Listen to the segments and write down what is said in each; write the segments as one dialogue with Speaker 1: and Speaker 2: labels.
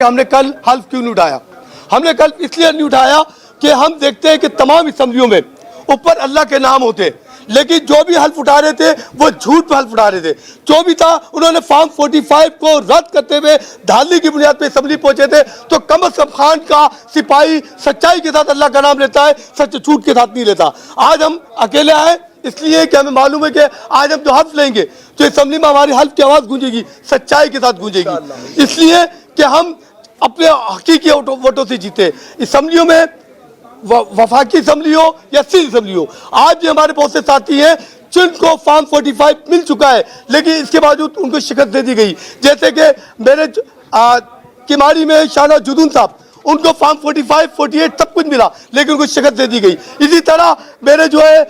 Speaker 1: हमने कल हल्फ क्यों नहीं उठाया? हमने कल इसलिए नहीं उठाया कि हम देखते हैं कि तमाम असम्बलियों में ऊपर अल्लाह के नाम होते, लेकिन जो भी हल्फ उठा रहे थे वो झूठ पे हल्फ उठा रहे थे। जो भी था उन्होंने फॉर्म 45 को रद्द करते हुए धांधली की बुनियाद पे असम्बली पहुंचे थे। तो कम अज कम खान का सिपाही सच्चाई के साथ अल्लाह का नाम लेता है, सच झूठ के साथ नहीं लेता। आज हम अकेले आए इसलिए कि हमें मालूम है कि आज हम जो हल्फ लेंगे तो असम्बली में हमारी हल्फ की आवाज़ गूंजेगी, सच्चाई के साथ गूंजेगी, इसलिए कि हम अपने हकीकी वोटों से जीते। असम्बलियों में वफाकी असम्बली हो या सिंध असम्बली हो, आज भी हमारे बहुत से साथी हैं जिनको फॉर्म 45 मिल चुका है, लेकिन इसके बावजूद उनको शिकस्त दे दी गई। जैसे कि मेरे किमाड़ी में शाना जुदून साहब, उनको फॉर्म 45, 48 सब कुछ मिला, लेकिन उनको शिकस्त दे दी गई। इसी तरह मेरे जो है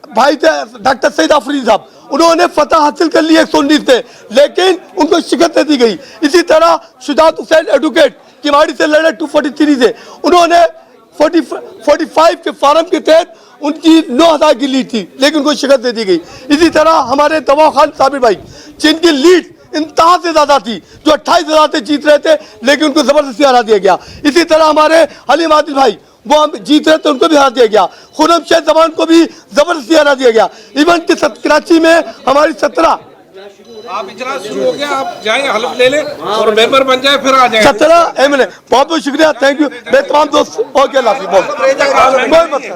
Speaker 1: भाई थे डॉक्टर सईद आफरीदी साहब, उन्होंने फतह हासिल कर ली 119 से, लेकिन उनको शिकस्त दे दी गई। इसी तरह शुजात हुसैन एडवोकेट किमाड़ी से लड़े 243 से, उन्होंने 45 के फार्म के तहत उनकी 9000 की लीड थी, लेकिन उनको शिकस्त दे दी गई। इसी तरह हमारे दवा खान साबिर भाई, जिनकी लीड इंतहा से ज्यादा थी, जो 28,000 से जीत रहे थे, लेकिन उनको जबरदस्ती हरा दिया गया। इसी तरह हमारे हलीम आदिल भाई, वो हम जीत रहे थे, उनको भी हरा दिया गया। खुरम शेख जमान को भी जबरदस्ती हरा दिया गया। इवन कि कराची में हमारी 17
Speaker 2: आप इजलास शुरू हो गया, आप जाएं हल्फ ले लें और मेंबर बन जाए, फिर आ जाए
Speaker 1: 17 MLA। बहुत बहुत शुक्रिया, थैंक यू। मैं तमाम दोस्त ओके, अल्लाह हाफिज़।